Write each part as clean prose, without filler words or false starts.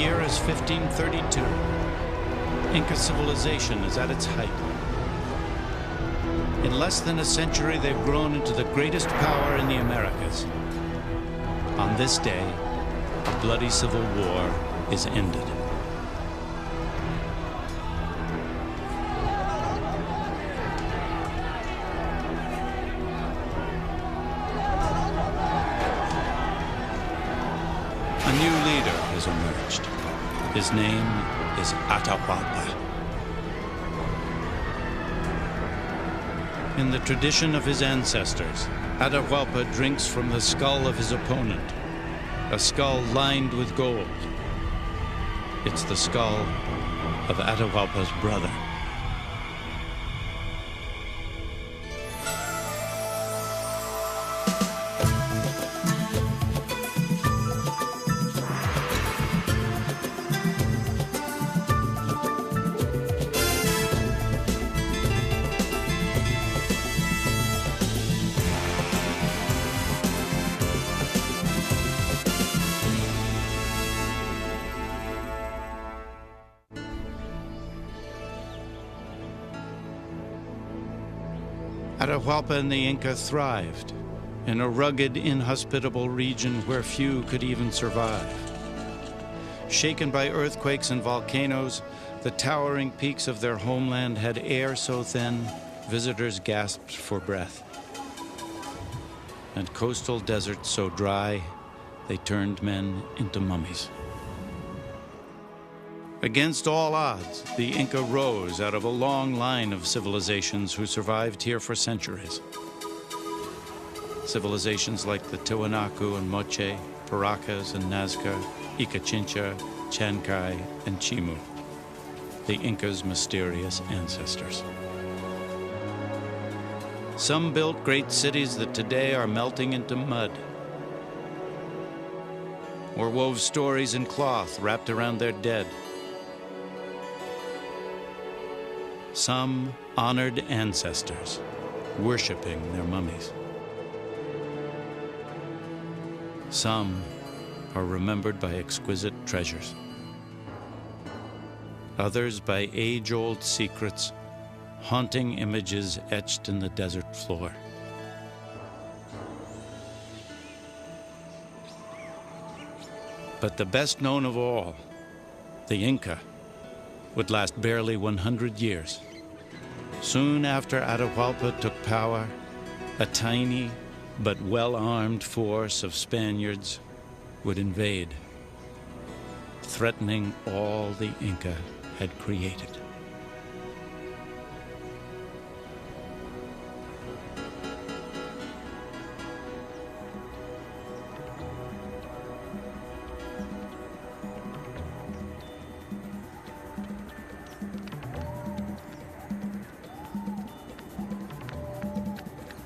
year is 1532. Inca civilization is at its height. In less than a century, they've grown into the greatest power in the Americas. On this day, a bloody civil war is ended. A new leader has emerged. His name is Atahualpa. In the tradition of his ancestors, Atahualpa drinks from the skull of his opponent, a skull lined with gold. It's the skull of Atahualpa's brother. Atahualpa and the Inca thrived in a rugged, inhospitable region where few could even survive. Shaken by earthquakes and volcanoes, the towering peaks of their homeland had air so thin, visitors gasped for breath. And coastal deserts so dry, they turned men into mummies. Against all odds, the Inca rose out of a long line of civilizations who survived here for centuries. Civilizations like the Tiwanaku and Moche, Paracas and Nazca, Icachincha, Chancay, and Chimu, the Inca's mysterious ancestors. Some built great cities that today are melting into mud, or wove stories in cloth wrapped around their dead. Some honored ancestors, worshiping their mummies. Some are remembered by exquisite treasures. Others by age-old secrets, haunting images etched in the desert floor. But the best known of all, the Inca, would last barely 100 years. Soon after Atahualpa took power, a tiny but well-armed force of Spaniards would invade, threatening all the Inca had created.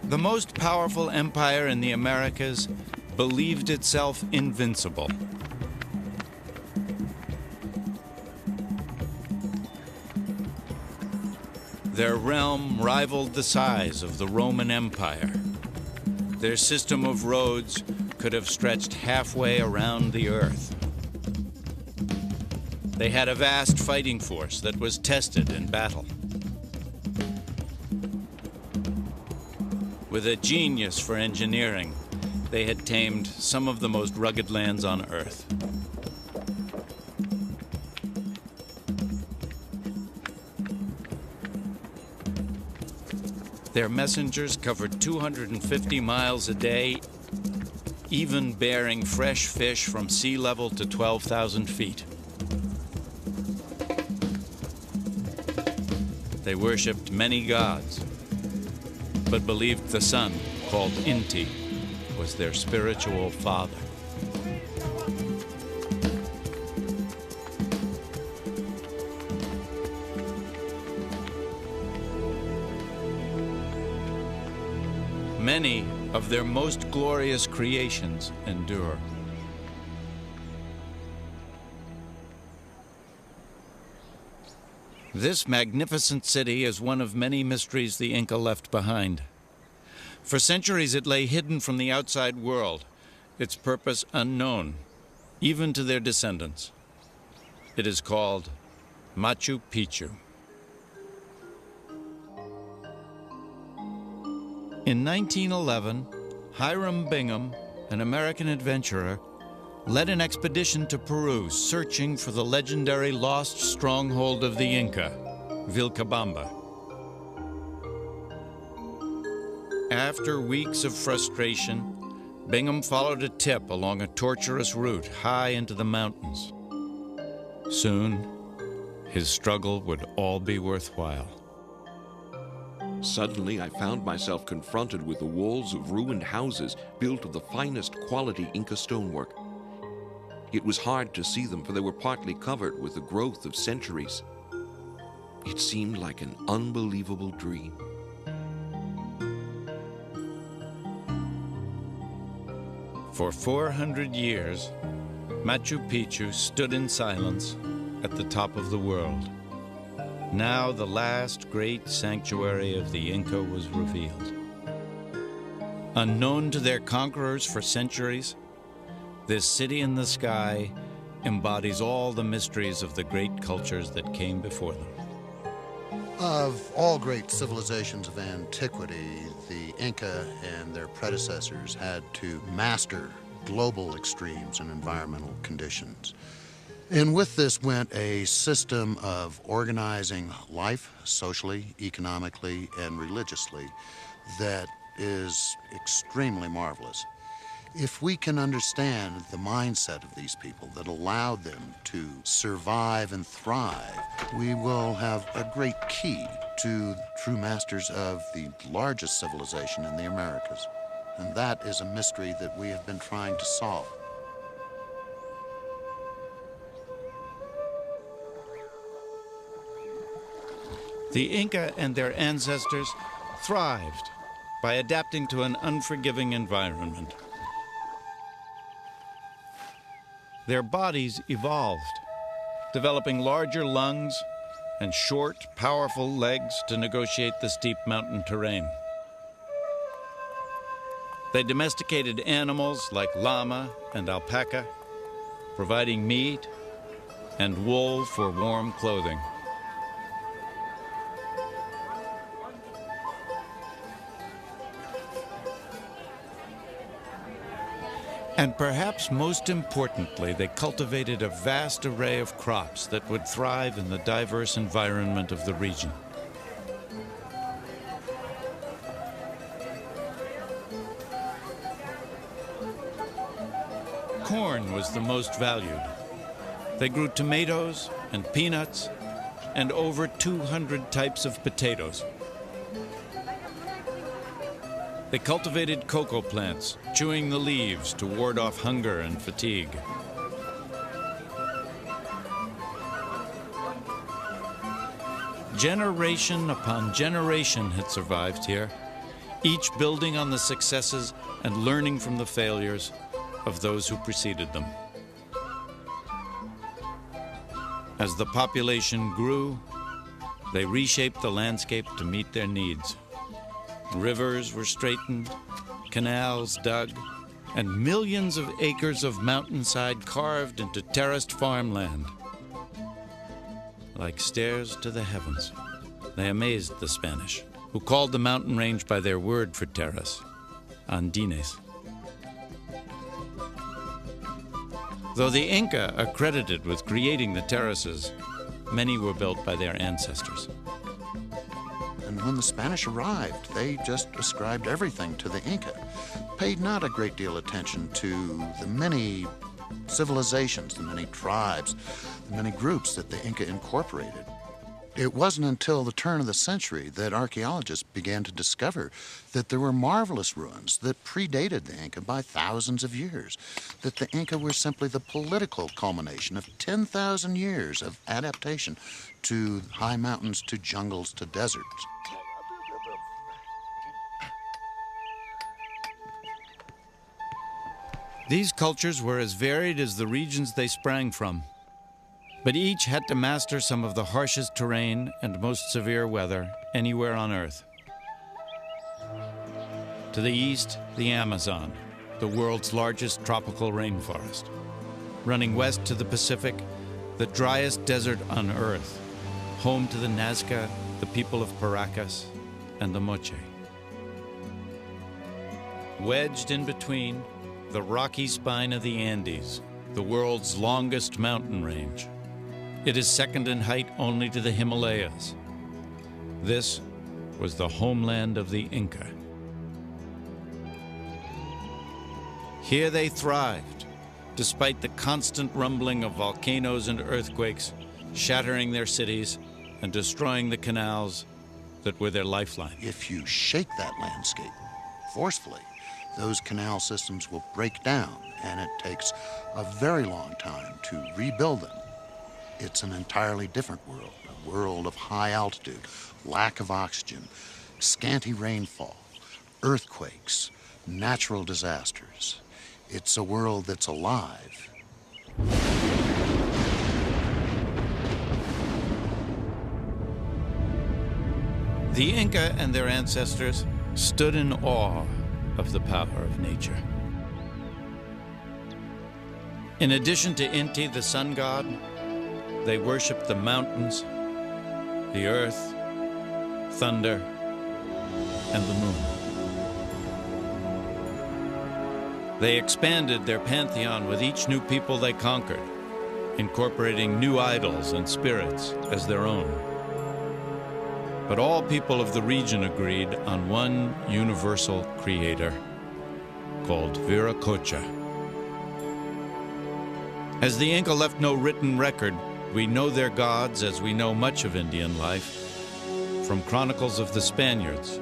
The most powerful empire in the Americas believed itself invincible. Their realm rivaled the size of the Roman Empire. Their system of roads could have stretched halfway around the earth. They had a vast fighting force that was tested in battle. With a genius for engineering, they had tamed some of the most rugged lands on Earth. Their messengers covered 250 miles a day, even bearing fresh fish from sea level to 12,000 feet. They worshipped many gods, but believed the sun, called Inti, was their spiritual father. Many of their most glorious creations endure. This magnificent city is one of many mysteries the Inca left behind. For centuries it lay hidden from the outside world, its purpose unknown, even to their descendants. It is called Machu Picchu. In 1911, Hiram Bingham, an American adventurer, led an expedition to Peru searching for the legendary lost stronghold of the Inca, Vilcabamba. After weeks of frustration, Bingham followed a tip along a tortuous route high into the mountains. Soon, his struggle would all be worthwhile. Suddenly, I found myself confronted with the walls of ruined houses built of the finest quality Inca stonework. It was hard to see them, for they were partly covered with the growth of centuries. It seemed like an unbelievable dream. For 400 years, Machu Picchu stood in silence at the top of the world. Now the last great sanctuary of the Inca was revealed. Unknown to their conquerors for centuries, this city in the sky embodies all the mysteries of the great cultures that came before them. Of all great civilizations of antiquity, the Inca and their predecessors had to master global extremes and environmental conditions. And with this went a system of organizing life socially, economically, and religiously that is extremely marvelous. If we can understand the mindset of these people that allowed them to survive and thrive, we will have a great key to true masters of the largest civilization in the Americas. And that is a mystery that we have been trying to solve. The Inca and their ancestors thrived by adapting to an unforgiving environment. Their bodies evolved, developing larger lungs and short, powerful legs to negotiate the steep mountain terrain. They domesticated animals like llama and alpaca, providing meat and wool for warm clothing. And perhaps most importantly, they cultivated a vast array of crops that would thrive in the diverse environment of the region. Corn was the most valued. They grew tomatoes and peanuts and over 200 types of potatoes. They cultivated cocoa plants, chewing the leaves to ward off hunger and fatigue. Generation upon generation had survived here, each building on the successes and learning from the failures of those who preceded them. As the population grew, they reshaped the landscape to meet their needs. Rivers were straightened, canals dug, and millions of acres of mountainside carved into terraced farmland. Like stairs to the heavens, they amazed the Spanish, who called the mountain range by their word for terrace, Andines. Though the Inca are credited with creating the terraces, many were built by their ancestors. And when the Spanish arrived, they just ascribed everything to the Inca, paid not a great deal of attention to the many civilizations, the many tribes, the many groups that the Inca incorporated. It wasn't until the turn of the century that archaeologists began to discover that there were marvelous ruins that predated the Inca by thousands of years, that the Inca were simply the political culmination of 10,000 years of adaptation to high mountains, to jungles, to deserts. These cultures were as varied as the regions they sprang from, but each had to master some of the harshest terrain and most severe weather anywhere on Earth. To the east, the Amazon, the world's largest tropical rainforest. Running west to the Pacific, the driest desert on Earth, home to the Nazca, the people of Paracas, and the Moche. Wedged in between, the rocky spine of the Andes, the world's longest mountain range. It is second in height only to the Himalayas. This was the homeland of the Inca. Here they thrived, despite the constant rumbling of volcanoes and earthquakes, shattering their cities and destroying the canals that were their lifeline. If you shake that landscape forcefully, those canal systems will break down, and it takes a very long time to rebuild them. It's an entirely different world, a world of high altitude, lack of oxygen, scanty rainfall, earthquakes, natural disasters. It's a world that's alive. The Inca and their ancestors stood in awe of the power of nature. In addition to Inti, the sun god, they worshipped the mountains, the earth, thunder, and the moon. They expanded their pantheon with each new people they conquered, incorporating new idols and spirits as their own. But all people of the region agreed on one universal creator called Viracocha. As the Inca left no written record, we know their gods as we know much of Indian life from chronicles of the Spaniards.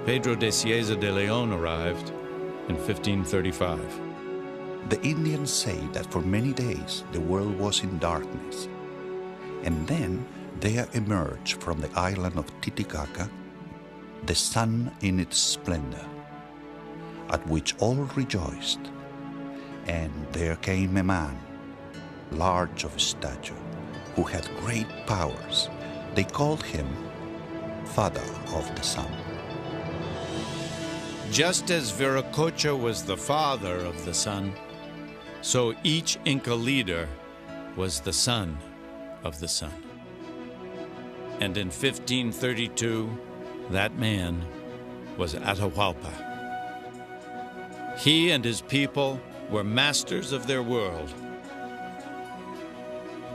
Pedro de Cieza de Leon arrived in 1535. The Indians say that for many days the world was in darkness, and then there emerged from the island of Titicaca the sun in its splendor, at which all rejoiced. And there came a man, large of stature, who had great powers. They called him Father of the Sun. Just as Viracocha was the father of the sun, so each Inca leader was the son of the sun. And in 1532, that man was Atahualpa. He and his people were masters of their world.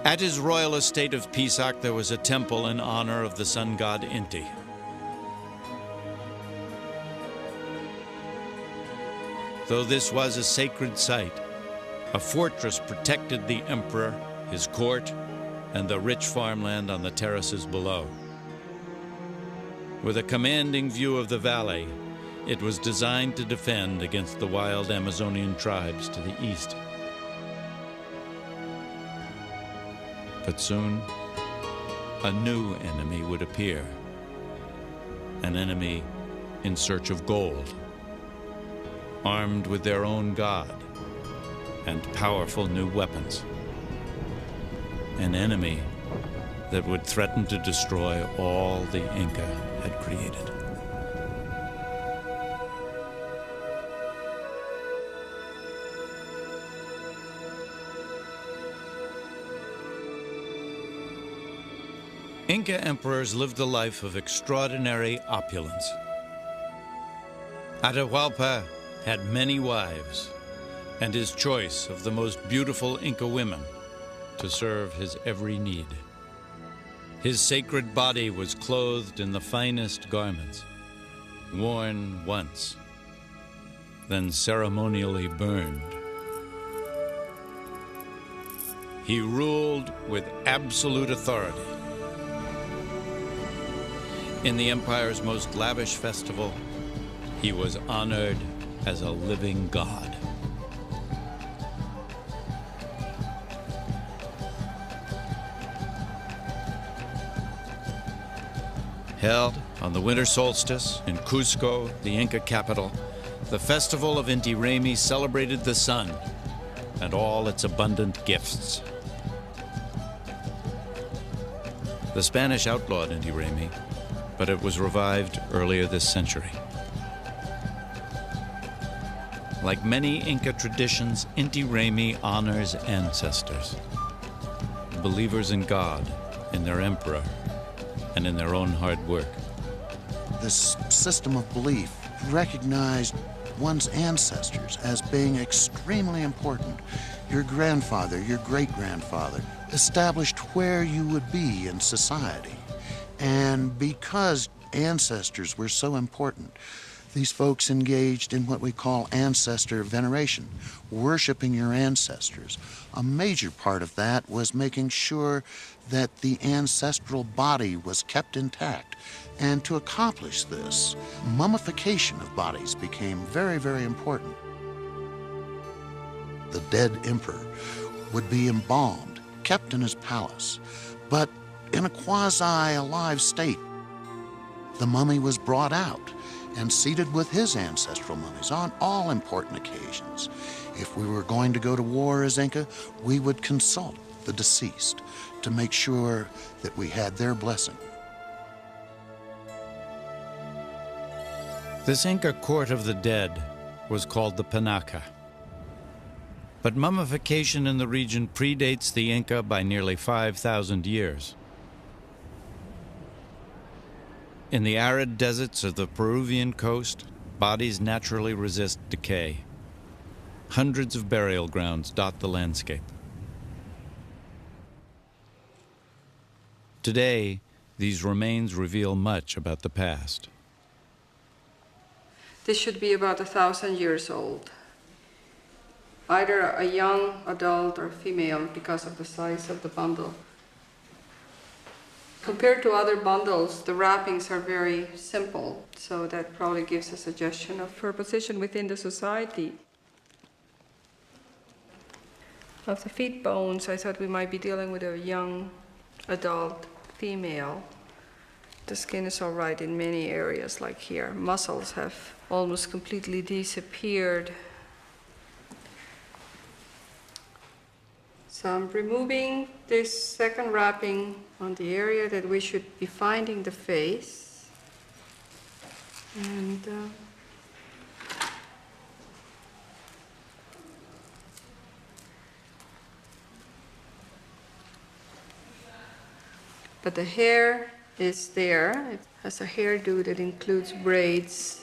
At his royal estate of Pisac, there was a temple in honor of the sun god Inti. Though this was a sacred site, a fortress protected the emperor, his court, and the rich farmland on the terraces below. With a commanding view of the valley, it was designed to defend against the wild Amazonian tribes to the east. But soon, a new enemy would appear, an enemy in search of gold, armed with their own god and powerful new weapons. An enemy that would threaten to destroy all the Inca had created. Inca emperors lived a life of extraordinary opulence. Atahualpa had many wives, and his choice of the most beautiful Inca women to serve his every need. His sacred body was clothed in the finest garments, worn once, then ceremonially burned. He ruled with absolute authority. In the empire's most lavish festival, he was honored as a living god. Held on the winter solstice in Cuzco, the Inca capital, the festival of Inti Raymi celebrated the sun and all its abundant gifts. The Spanish outlawed Inti Raymi, but it was revived earlier this century. Like many Inca traditions, Inti Raymi honors ancestors. believers in God, in their emperor, and in their own hard work. This system of belief recognized one's ancestors as being extremely important. Your grandfather, your great-grandfather, established where you would be in society. And because ancestors were so important, these folks engaged in what we call ancestor veneration, worshiping your ancestors. A major part of that was making sure that the ancestral body was kept intact. And to accomplish this, mummification of bodies became very, very important. The dead emperor would be embalmed, kept in his palace, but in a quasi-alive state. The mummy was brought out and seated with his ancestral mummies on all important occasions. If we were going to go to war as Inca, we would consult the deceased to make sure that we had their blessing. This Inca court of the dead was called the Panaca. But mummification in the region predates the Inca by nearly 5,000 years. In the arid deserts of the Peruvian coast, bodies naturally resist decay. Hundreds of burial grounds dot the landscape. Today, these remains reveal much about the past. This should be about 1,000 years old. Either a young adult or female because of the size of the bundle. Compared to other bundles, the wrappings are very simple, so that probably gives a suggestion of her position within the society. Of the feet bones, I thought we might be dealing with a young adult female. The skin is all right in many areas, like here. Muscles have almost completely disappeared. So I'm removing this second wrapping on the area that we should be finding the face. And but the hair is there. It has a hairdo that includes braids.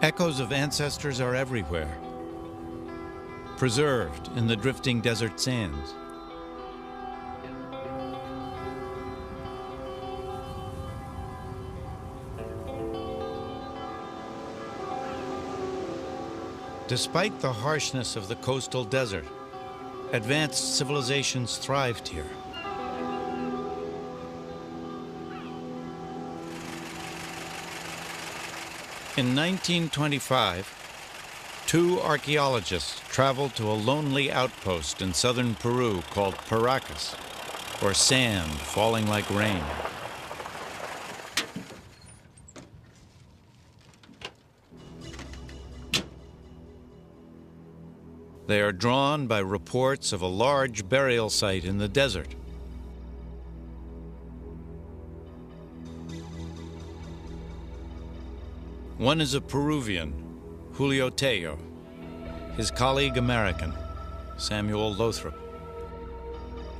Echoes of ancestors are everywhere, preserved in the drifting desert sands. Despite the harshness of the coastal desert, advanced civilizations thrived here. In 1925, two archaeologists traveled to a lonely outpost in southern Peru called Paracas, or sand falling like rain. They are drawn by reports of a large burial site in the desert. One is a Peruvian, Julio Tello, his colleague American, Samuel Lothrop.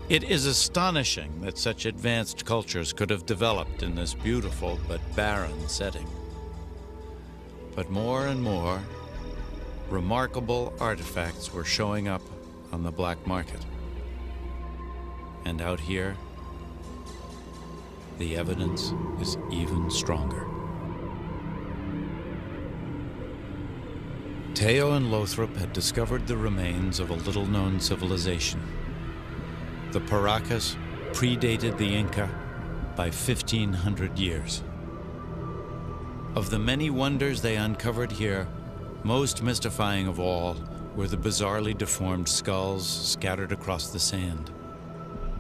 It is astonishing that such advanced cultures could have developed in this beautiful but barren setting. But more and more, remarkable artifacts were showing up on the black market. And out here, the evidence is even stronger. Tello and Lothrop had discovered the remains of a little-known civilization. The Paracas predated the Inca by 1,500 years. Of the many wonders they uncovered here, most mystifying of all were the bizarrely deformed skulls scattered across the sand.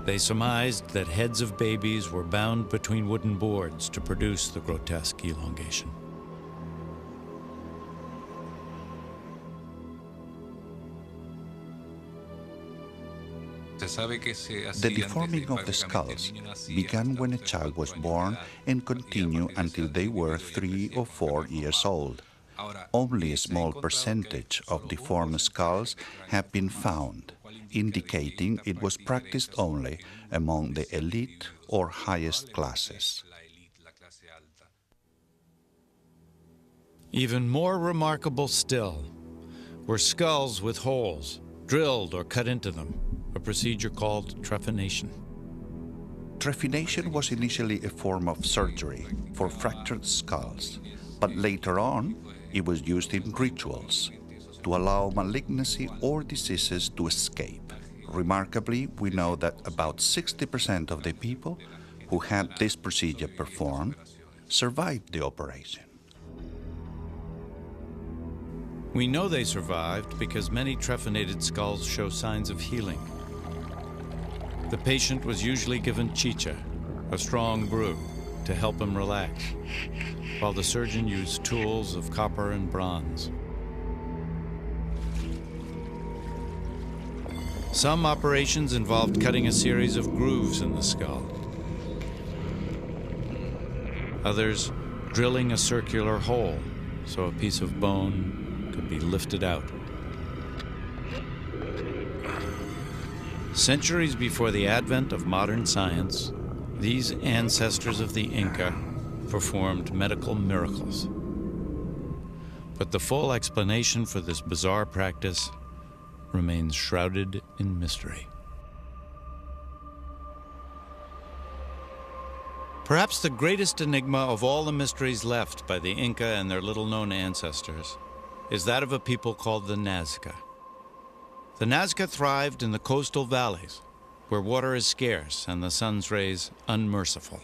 They surmised that heads of babies were bound between wooden boards to produce the grotesque elongation. The deforming of the skulls began when a child was born and continued until they were 3 or 4 years old. Only a small percentage of deformed skulls have been found, indicating it was practiced only among the elite or highest classes. Even more remarkable still were skulls with holes drilled or cut into them, a procedure called trephination. Trephination was initially a form of surgery for fractured skulls, but later on it was used in rituals to allow malignancy or diseases to escape. Remarkably, we know that about 60% of the people who had this procedure performed survived the operation. We know they survived because many trephinated skulls show signs of healing. The patient was usually given chicha, a strong brew, to help him relax, while the surgeon used tools of copper and bronze. Some operations involved cutting a series of grooves in the skull. Others, drilling a circular hole so a piece of bone could be lifted out. Centuries before the advent of modern science, these ancestors of the Inca performed medical miracles. But the full explanation for this bizarre practice remains shrouded in mystery. Perhaps the greatest enigma of all the mysteries left by the Inca and their little-known ancestors is that of a people called the Nazca. The Nazca thrived in the coastal valleys, where water is scarce and the sun's rays unmerciful.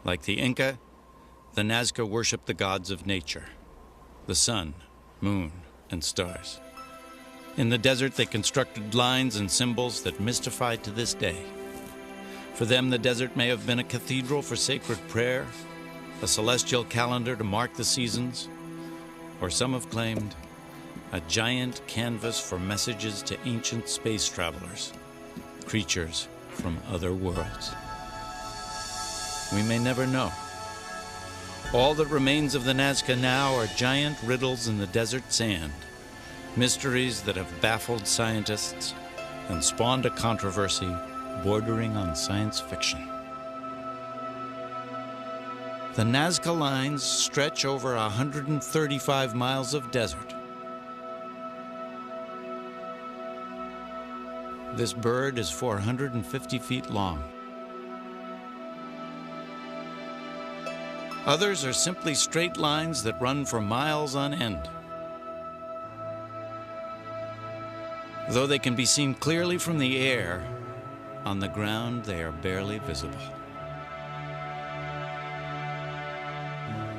Like the Inca, the Nazca worshiped the gods of nature, the sun, moon, and stars. In the desert, they constructed lines and symbols that mystify to this day. For them, the desert may have been a cathedral for sacred prayer, a celestial calendar to mark the seasons, or some have claimed, a giant canvas for messages to ancient space travelers, creatures from other worlds. We may never know. All that remains of the Nazca now are giant riddles in the desert sand, mysteries that have baffled scientists and spawned a controversy bordering on science fiction. The Nazca lines stretch over 135 miles of desert. This bird is 450 feet long. Others are simply straight lines that run for miles on end. Though they can be seen clearly from the air, on the ground they are barely visible.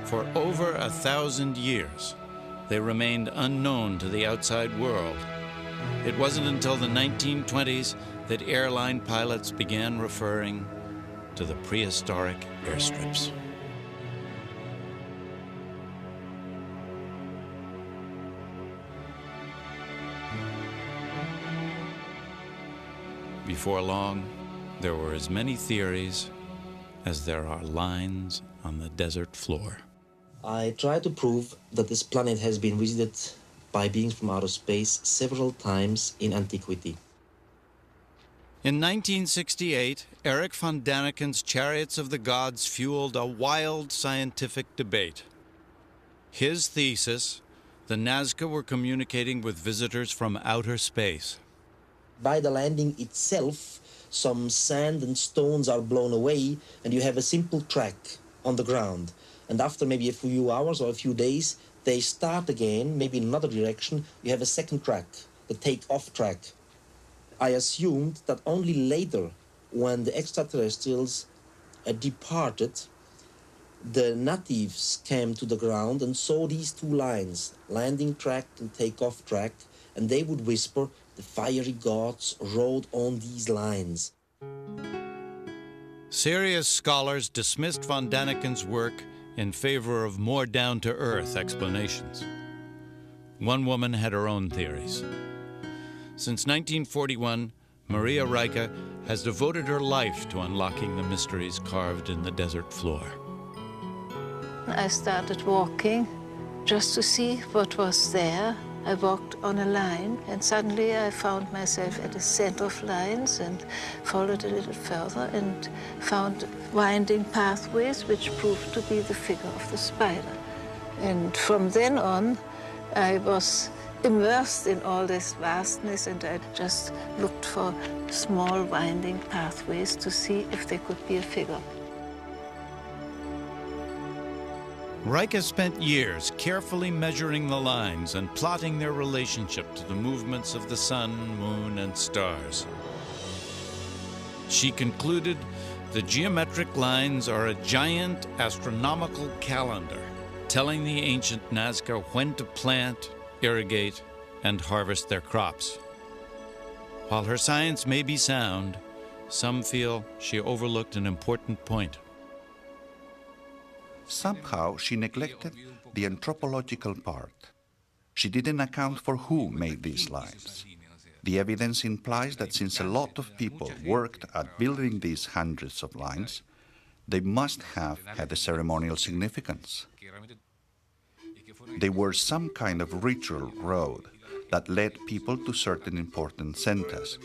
For over 1,000 years, they remained unknown to the outside world. It wasn't until the 1920s that airline pilots began referring to the prehistoric airstrips. Before long, there were as many theories as there are lines on the desert floor. I try to prove that this planet has been visited by beings from outer space several times in antiquity. In 1968, Erich von Daniken's Chariots of the Gods fueled a wild scientific debate. His thesis, the Nazca were communicating with visitors from outer space. By the landing itself, some sand and stones are blown away, and you have a simple track on the ground. And after maybe a few hours or a few days, they start again, maybe in another direction. You have a second track, the take-off track. I assumed that only later, when the extraterrestrials departed, the natives came to the ground and saw these two lines, landing track and take-off track, and they would whisper, the fiery gods rode on these lines. Serious scholars dismissed von Daniken's work in favor of more down-to-earth explanations. One woman had her own theories. Since 1941, Maria Rica has devoted her life to unlocking the mysteries carved in the desert floor. I started walking just to see what was there. I walked on a line, and suddenly I found myself at the center of lines and followed a little further and found winding pathways which proved to be the figure of the spider. And from then on, I was immersed in all this vastness, and I just looked for small winding pathways to see if there could be a figure. Rica spent years carefully measuring the lines and plotting their relationship to the movements of the sun, moon, and stars. She concluded the geometric lines are a giant astronomical calendar, telling the ancient Nazca when to plant, irrigate, and harvest their crops. While her science may be sound, some feel she overlooked an important point. Somehow she neglected the anthropological part. She didn't account for who made these lines. The evidence implies that since a lot of people worked at building these hundreds of lines, they must have had a ceremonial significance. They were some kind of ritual road that led people to certain important centers.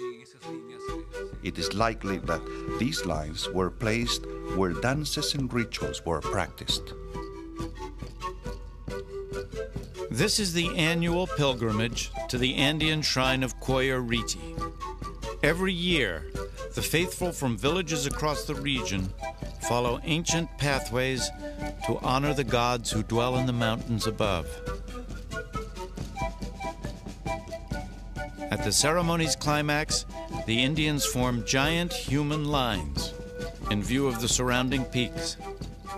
It is likely that these lines were placed where dances and rituals were practiced. This is the annual pilgrimage to the Andean shrine of Quechua. Every year, the faithful from villages across the region follow ancient pathways to honor the gods who dwell in the mountains above. At the ceremony's climax, the Indians form giant human lines in view of the surrounding peaks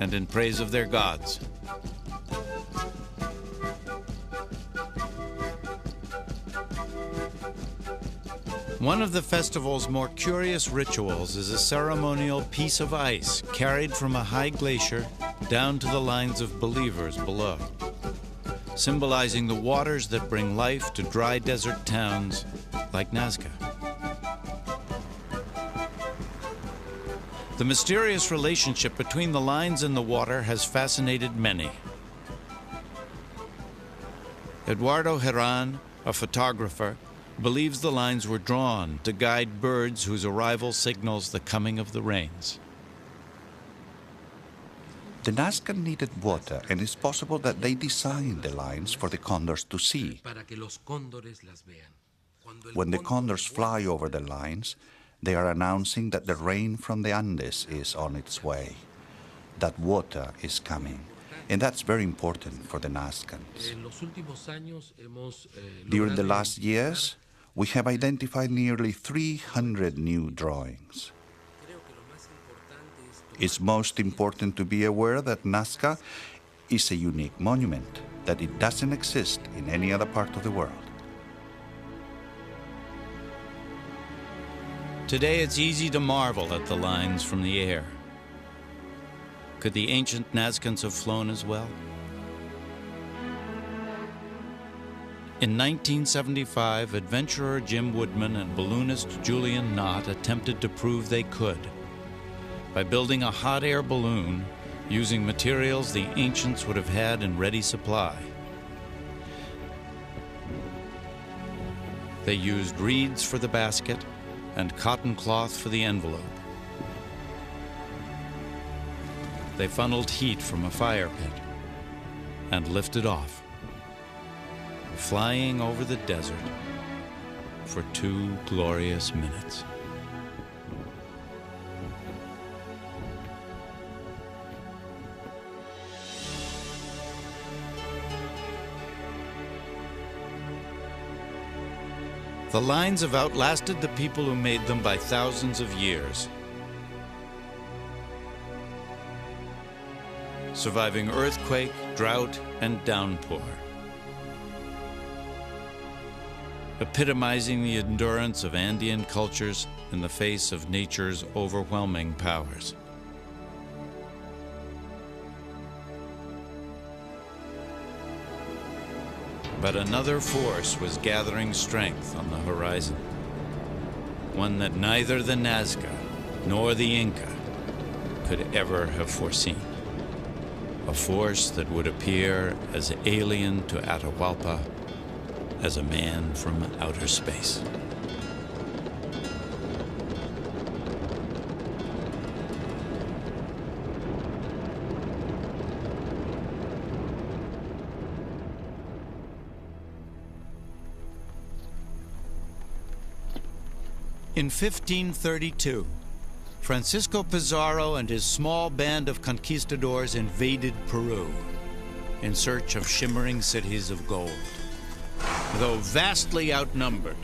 and in praise of their gods. One of the festival's more curious rituals is a ceremonial piece of ice carried from a high glacier down to the lines of believers below, symbolizing the waters that bring life to dry desert towns like Nazca. The mysterious relationship between the lines and the water has fascinated many. Eduardo Herran, a photographer, believes the lines were drawn to guide birds whose arrival signals the coming of the rains. The Nazca needed water, and it's possible that they designed the lines for the condors to see. When the condors fly over the lines, they are announcing that the rain from the Andes is on its way, that water is coming, and that's very important for the Nazcans. During the last years, we have identified nearly 300 new drawings. It's most important to be aware that Nazca is a unique monument, that it doesn't exist in any other part of the world. Today it's easy to marvel at the lines from the air. Could the ancient Nazcans have flown as well? In 1975, adventurer Jim Woodman and balloonist Julian Knott attempted to prove they could by building a hot air balloon using materials the ancients would have had in ready supply. They used reeds for the basket and cotton cloth for the envelope. They funneled heat from a fire pit and lifted off, flying over the desert for 2 glorious minutes. The lines have outlasted the people who made them by thousands of years, surviving earthquake, drought, and downpour, epitomizing the endurance of Andean cultures in the face of nature's overwhelming powers. But another force was gathering strength on the horizon. one that neither the Nazca nor the Inca could ever have foreseen. A force that would appear as alien to Atahualpa as a man from outer space. In 1532, Francisco Pizarro and his small band of conquistadors invaded Peru in search of shimmering cities of gold. Though vastly outnumbered,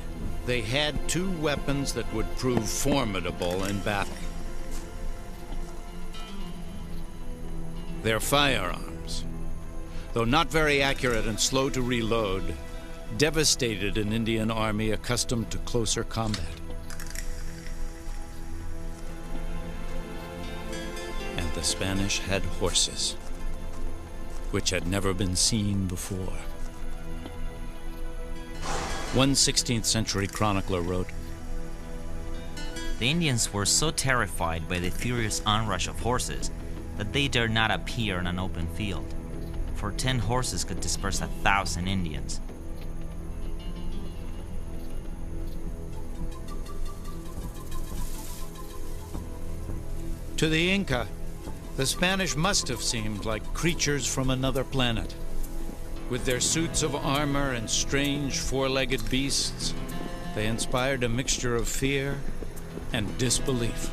they had two weapons that would prove formidable in battle. Their firearms, though not very accurate and slow to reload, devastated an Indian army accustomed to closer combat. And the Spanish had horses, which had never been seen before. One 16th century chronicler wrote, "The Indians were so terrified by the furious onrush of horses that they dared not appear in an open field, for 10 horses could disperse 1,000 Indians. To the Inca, the Spanish must have seemed like creatures from another planet. With their suits of armor and strange four-legged beasts, they inspired a mixture of fear and disbelief.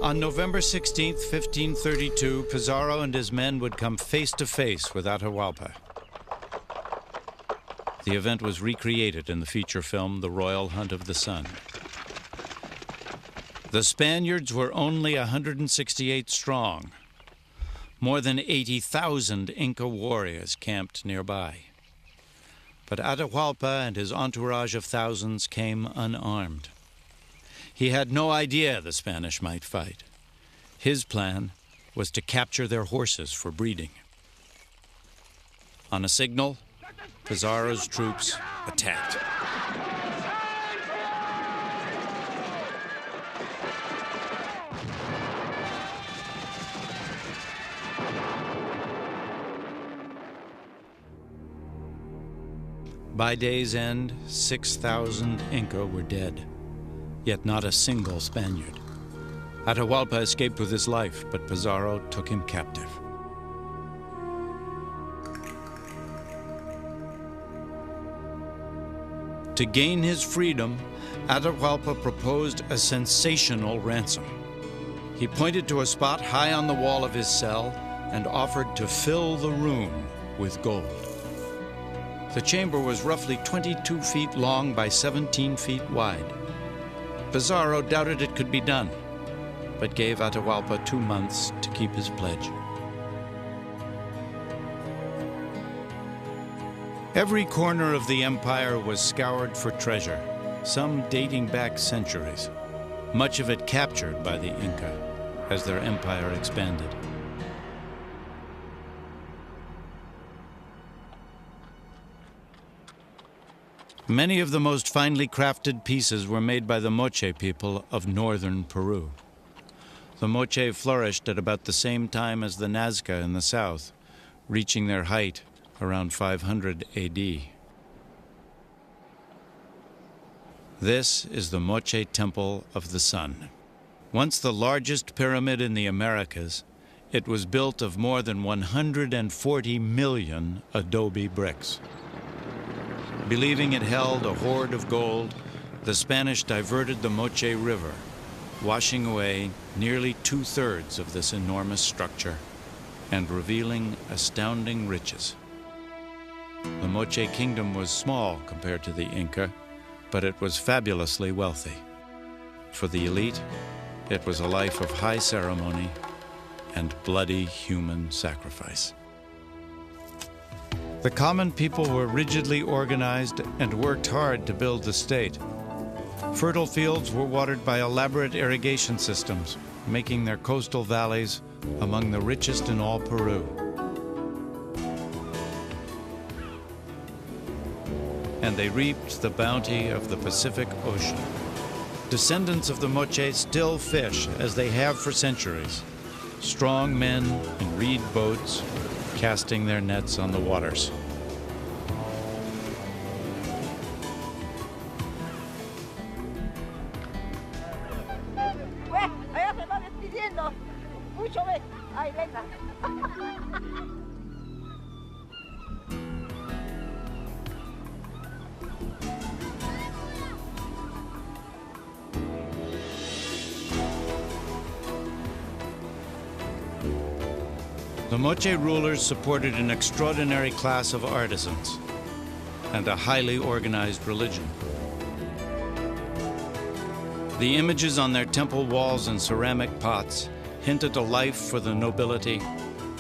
On November 16th, 1532, Pizarro and his men would come face to face with Atahualpa. The event was recreated in the feature film, The Royal Hunt of the Sun. The Spaniards were only 168 strong. More than 80,000 Inca warriors camped nearby. But Atahualpa and his entourage of thousands came unarmed. He had no idea the Spanish might fight. His plan was to capture their horses for breeding. On a signal, Pizarro's troops attacked. By day's end, 6,000 Inca were dead. Yet not a single Spaniard. Atahualpa escaped with his life, but Pizarro took him captive. To gain his freedom, Atahualpa proposed a sensational ransom. He pointed to a spot high on the wall of his cell and offered to fill the room with gold. The chamber was roughly 22 feet long by 17 feet wide. Pizarro doubted it could be done, but gave Atahualpa 2 months to keep his pledge. Every corner of the empire was scoured for treasure, some dating back centuries, much of it captured by the Inca as their empire expanded. Many of the most finely crafted pieces were made by the Moche people of northern Peru. The Moche flourished at about the same time as the Nazca in the south, reaching their height around 500 AD. This is the Moche Temple of the Sun. Once the largest pyramid in the Americas, It was built of more than 140 million adobe bricks. Believing it held a hoard of gold, the Spanish diverted the Moche River, washing away nearly 2/3 of this enormous structure and revealing astounding riches. The Moche Kingdom was small compared to the Inca, but it was fabulously wealthy. For the elite, it was a life of high ceremony and bloody human sacrifice. The common people were rigidly organized and worked hard to build the state. Fertile fields were watered by elaborate irrigation systems, making their coastal valleys among the richest in all Peru. And they reaped the bounty of the Pacific Ocean. Descendants of the Moche still fish as they have for centuries. Strong men in reed boats casting their nets on the waters. The Moche rulers supported an extraordinary class of artisans and a highly organized religion. The images on their temple walls and ceramic pots hinted a life for the nobility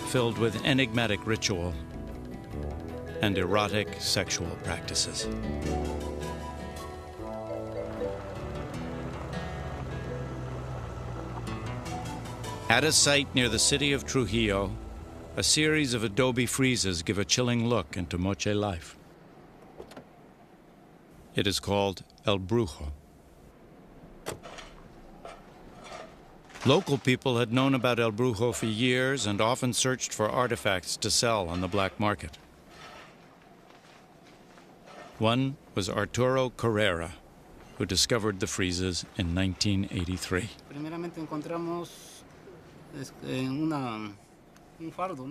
filled with enigmatic ritual and erotic sexual practices. At a site near the city of Trujillo, a series of adobe friezes give a chilling look into Moche life. It is called El Brujo. Local people had known about El Brujo for years and often searched for artifacts to sell on the black market. One was Arturo Carrera, who discovered the friezes in 1983.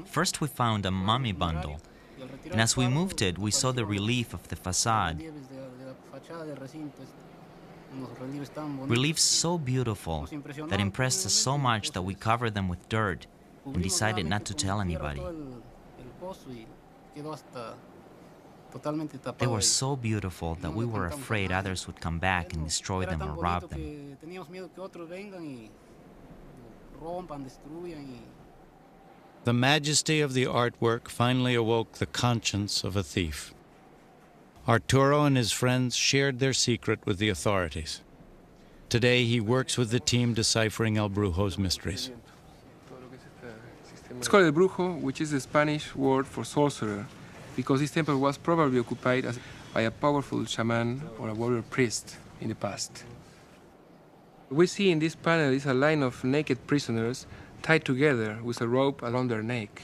First we found a mummy bundle, and as we moved it, we saw the relief of the facade. Reliefs so beautiful that impressed us so much that we covered them with dirt and decided not to tell anybody. They were so beautiful that we were afraid others would come back and destroy them or rob them. The majesty of the artwork finally awoke the conscience of a thief. Arturo and his friends shared their secret with the authorities. Today, he works with the team deciphering El Brujo's mysteries. It's called El Brujo, which is the Spanish word for sorcerer, because this temple was probably occupied by a powerful shaman or a warrior priest in the past. What we see in this panel is a line of naked prisoners tied together with a rope around their neck.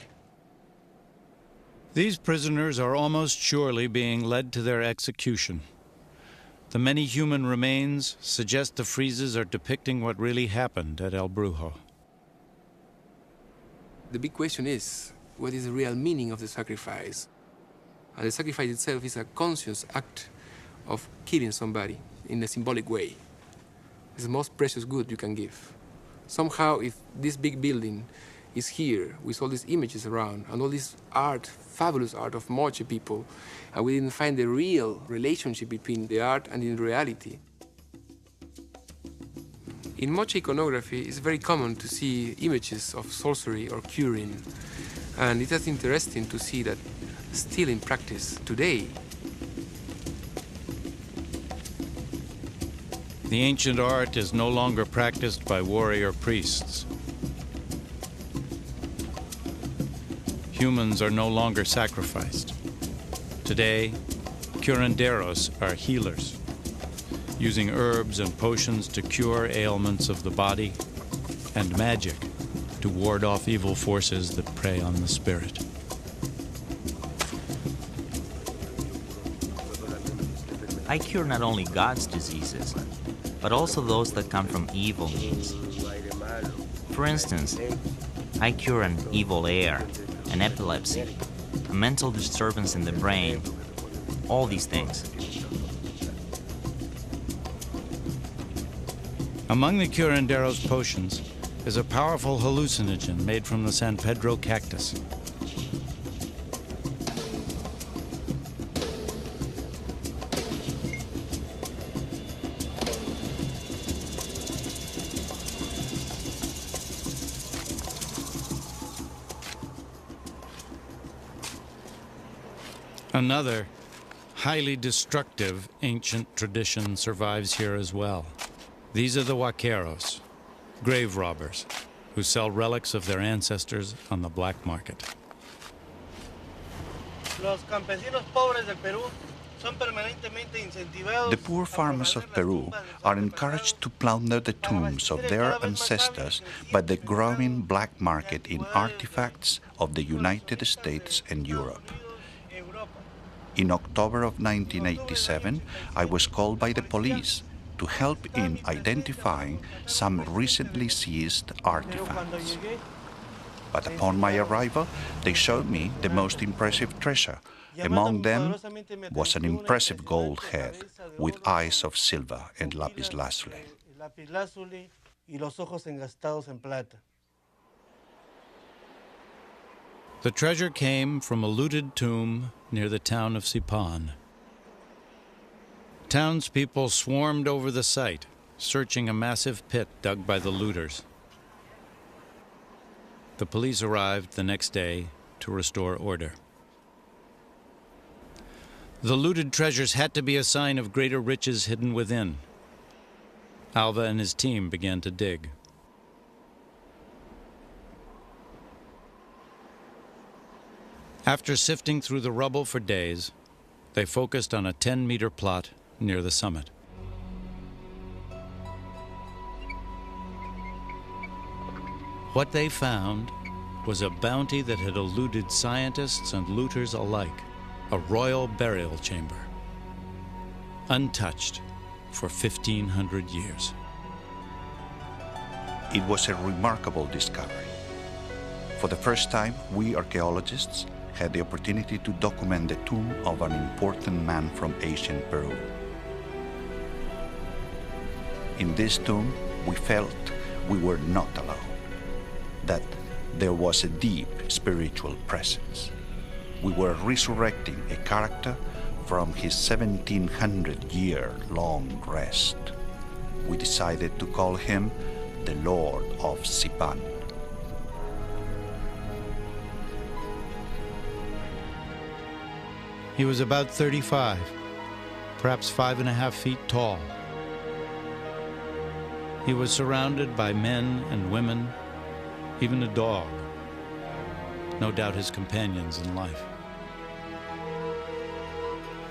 These prisoners are almost surely being led to their execution. The many human remains suggest the friezes are depicting what really happened at El Brujo. The big question is, what is the real meaning of the sacrifice? And the sacrifice itself is a conscious act of killing somebody in a symbolic way. It's the most precious good you can give. Somehow, if this big building is here with all these images around and all this art, fabulous art of Moche people, and we didn't find the real relationship between the art and the reality. In Moche iconography, it's very common to see images of sorcery or curing, and it is interesting to see that still in practice today. The ancient art is no longer practiced by warrior priests. Humans are no longer sacrificed. Today, curanderos are healers, using herbs and potions to cure ailments of the body, and magic to ward off evil forces that prey on the spirit. I cure not only God's diseases, but also those that come from evil means. For instance, I cure an evil air, an epilepsy, a mental disturbance in the brain, all these things. Among the curandero's potions is a powerful hallucinogen made from the San Pedro cactus. Another highly destructive ancient tradition survives here as well. These are the huaqueros, grave robbers, who sell relics of their ancestors on the black market. Los campesinos pobres del Perú son permanentemente incentivados. The poor farmers of Peru are encouraged to plunder the tombs of their ancestors by the growing black market in artifacts of the United States and Europe. In October of 1987, I was called by the police to help in identifying some recently seized artifacts. But upon my arrival, they showed me the most impressive treasure. Among them was an impressive gold head with eyes of silver and lapis lazuli. The treasure came from a looted tomb near the town of Sipan. Townspeople swarmed over the site, searching a massive pit dug by the looters. The police arrived the next day to restore order. The looted treasures had to be a sign of greater riches hidden within. Alva and his team began to dig. After sifting through the rubble for days, they focused on a 10-meter plot near the summit. What they found was a bounty that had eluded scientists and looters alike, a royal burial chamber, untouched for 1,500 years. It was a remarkable discovery. For the first time, we archaeologists had the opportunity to document the tomb of an important man from ancient Peru. In this tomb, we felt we were not alone, that there was a deep spiritual presence. We were resurrecting a character from his 1,700-year-long rest. We decided to call him the Lord of Sipan. He was about 35, perhaps 5.5 feet tall. He was surrounded by men and women, even a dog, no doubt his companions in life.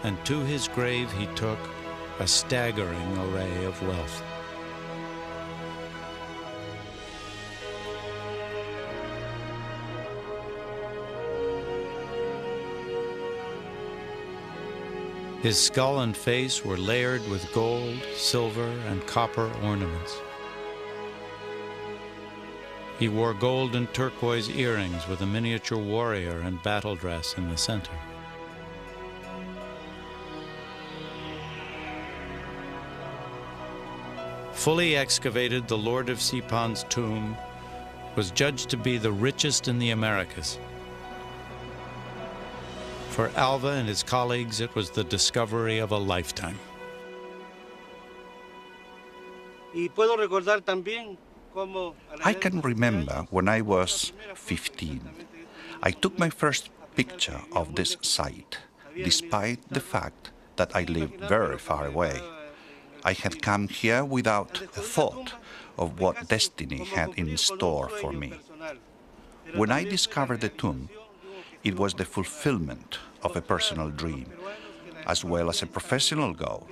And to his grave he took a staggering array of wealth. His skull and face were layered with gold, silver, and copper ornaments. He wore gold and turquoise earrings with a miniature warrior and battle dress in the center. Fully excavated, the Lord of Sipan's tomb was judged to be the richest in the Americas. For Alva and his colleagues, it was the discovery of a lifetime. I can remember when I was 15. I took my first picture of this site, despite the fact that I lived very far away. I had come here without a thought of what destiny had in store for me. When I discovered the tomb, it was the fulfillment of a personal dream, as well as a professional goal,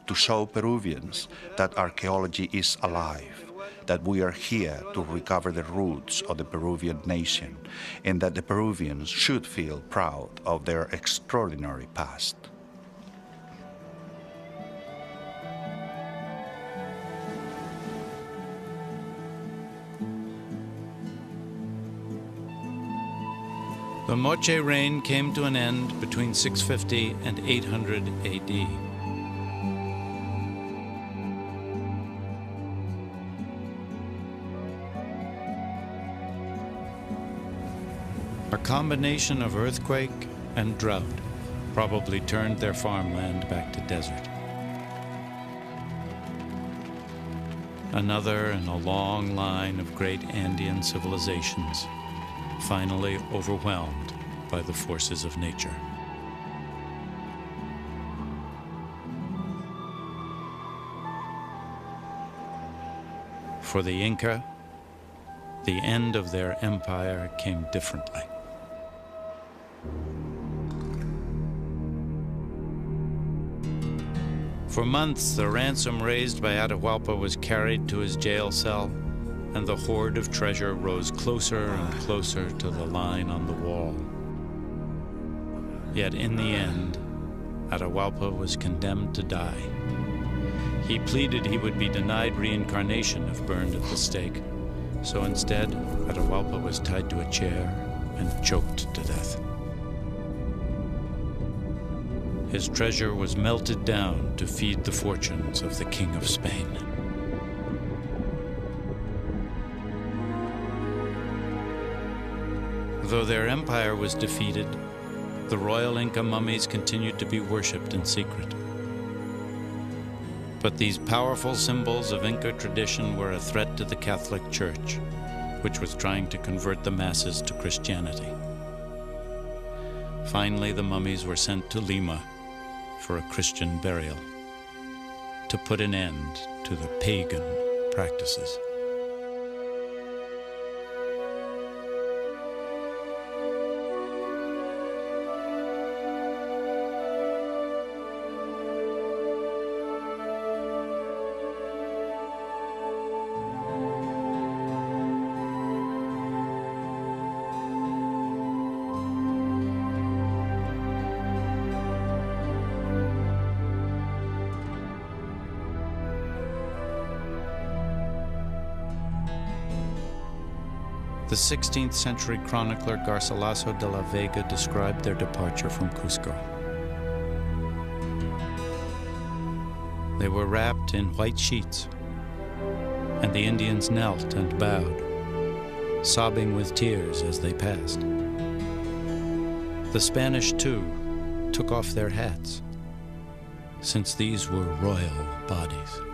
to show Peruvians that archaeology is alive, that we are here to recover the roots of the Peruvian nation, and that the Peruvians should feel proud of their extraordinary past. The Moche reign came to an end between 650 and 800 AD. A combination of earthquake and drought probably turned their farmland back to desert. Another in a long line of great Andean civilizations, finally overwhelmed by the forces of nature. For the Inca, the end of their empire came differently. For months, the ransom raised by Atahualpa was carried to his jail cell, and the hoard of treasure rose closer and closer to the line on the wall. Yet in the end, Atahualpa was condemned to die. He pleaded he would be denied reincarnation if burned at the stake. So instead, Atahualpa was tied to a chair and choked to death. His treasure was melted down to feed the fortunes of the King of Spain. Though their empire was defeated, the royal Inca mummies continued to be worshipped in secret. But these powerful symbols of Inca tradition were a threat to the Catholic Church, which was trying to convert the masses to Christianity. Finally, the mummies were sent to Lima for a Christian burial, to put an end to the pagan practices. The 16th century chronicler Garcilaso de la Vega described their departure from Cuzco. They were wrapped in white sheets, and the Indians knelt and bowed, sobbing with tears as they passed. The Spanish, too, took off their hats, since these were royal bodies.